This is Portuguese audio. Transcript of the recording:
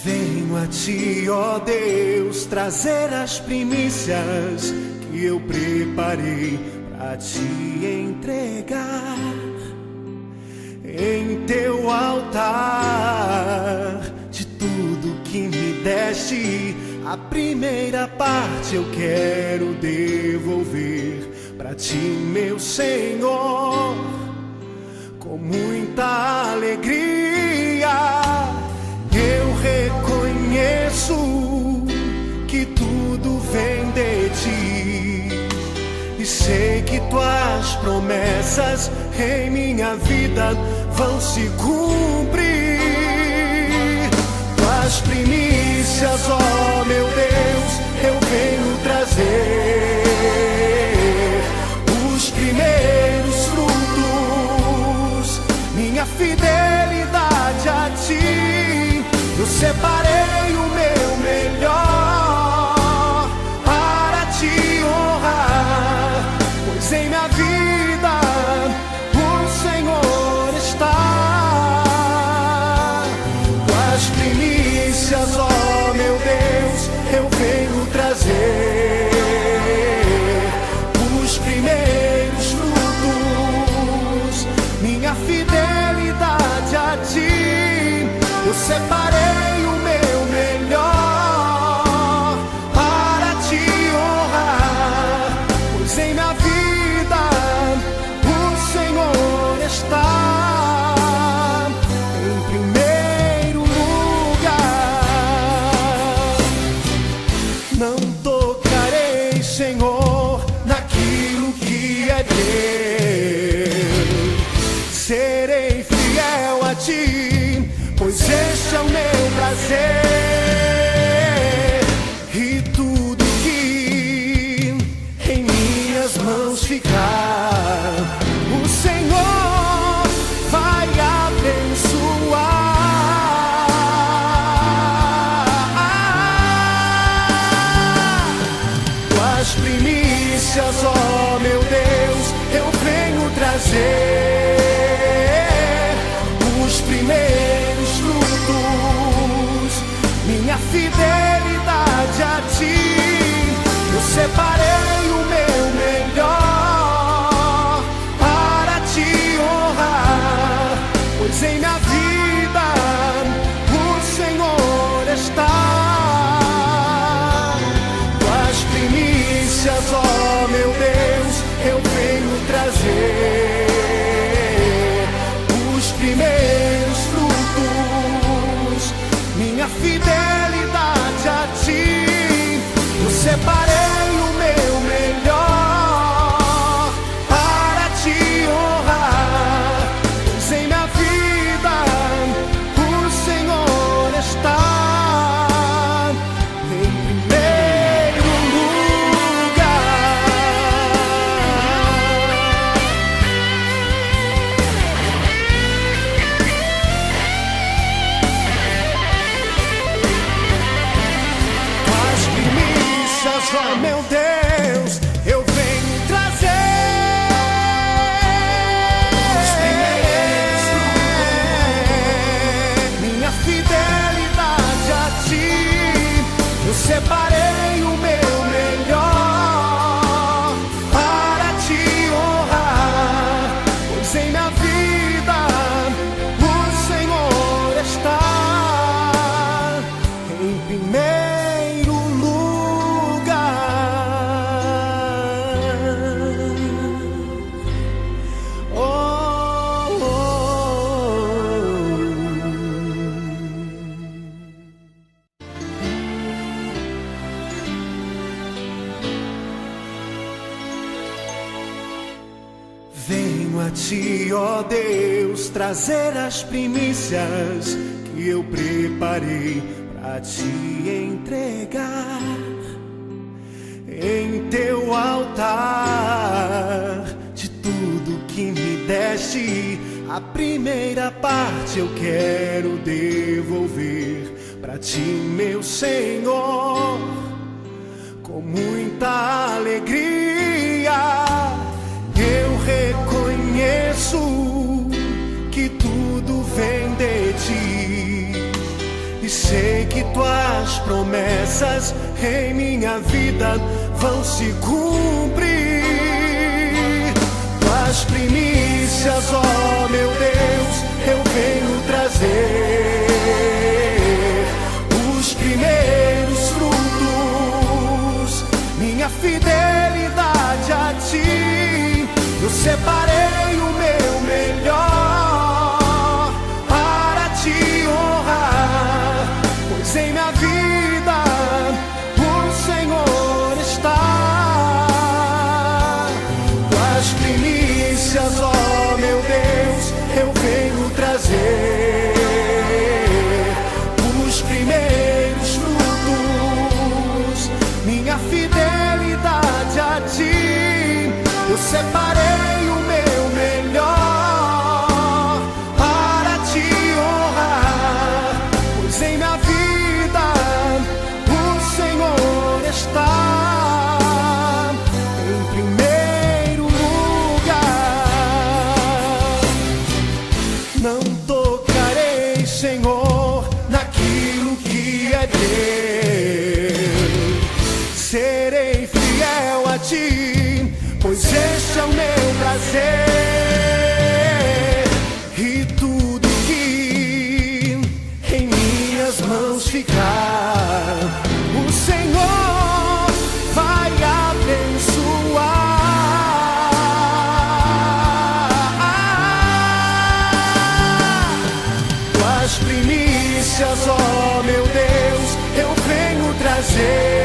Venho a ti, ó Deus, trazer as primícias que eu preparei pra te entregar em teu altar. De tudo que me deste, a primeira parte eu quero devolver pra ti, meu Senhor, com muita alegria. Eu reconheço que tudo vem de ti e sei que tuas promessas em minha vida vão se cumprir. Tuas primícias, ó meu Deus, eu venho trazer os primeiros frutos, minha fidelidade a ti. Eu separei o meu melhor para te honrar, pois em minha vida o Senhor está. Tuas primícias, ó meu Deus, eu venho trazer os primeiros frutos, minha fidelidade a ti. Eu separei o meu melhor para te honrar, pois em minha vida o Senhor está em primeiro lugar. Não tocarei, Senhor, naquilo que é teu. Serei fiel a ti, pois este é o meu prazer, e tudo que em minhas mãos ficar, o Senhor vai abençoar. Tuas primícias, ó meu Deus, eu venho trazer os primeiros frutos, minha fidelidade a ti. Eu separei o meu melhor para te honrar, pois em minha vida o Senhor está. Tuas primícias, ó meu Deus, eu venho trazer os primeiros frutos, minha fidelidade a ti. Eu separei o meu melhor para te honrar, pois em minha vida o Senhor está em primeiro lugar. As primícias, ó meu Deus, eu venho trazer os primeiros frutos, minha fidelidade a ti. Eu separei o meu melhor para te honrar, pois em minha vida o Senhor está em primeiro lugar. Oh, oh, venho a ti, ó Deus, trazer as primícias que eu preparei pra te entregar em teu altar. De tudo que me deste, a primeira parte eu quero devolver pra ti, meu Senhor, com muita alegria. Eu reconheço que tudo vem de ti e sei que tuas promessas em minha vida vão se cumprir. Tuas primícias, ó meu Deus, eu venho trazer. Os primeiros frutos, minha fidelidade a ti. Eu separei o meu melhor para te honrar, pois em minha vida o Senhor está. Tuas primícias, ó meu Deus, eu venho trazer. Os primeiros frutos, minha fidelidade a ti. Eu separei o meu melhor para te honrar, pois em minha vida o Senhor está em primeiro lugar. Não tocarei, Senhor, naquilo que é teu. Serei fiel a ti, pois este é o meu prazer. E tudo que em minhas mãos ficar, o Senhor vai abençoar. Tuas primícias, ó meu Deus, eu venho trazer.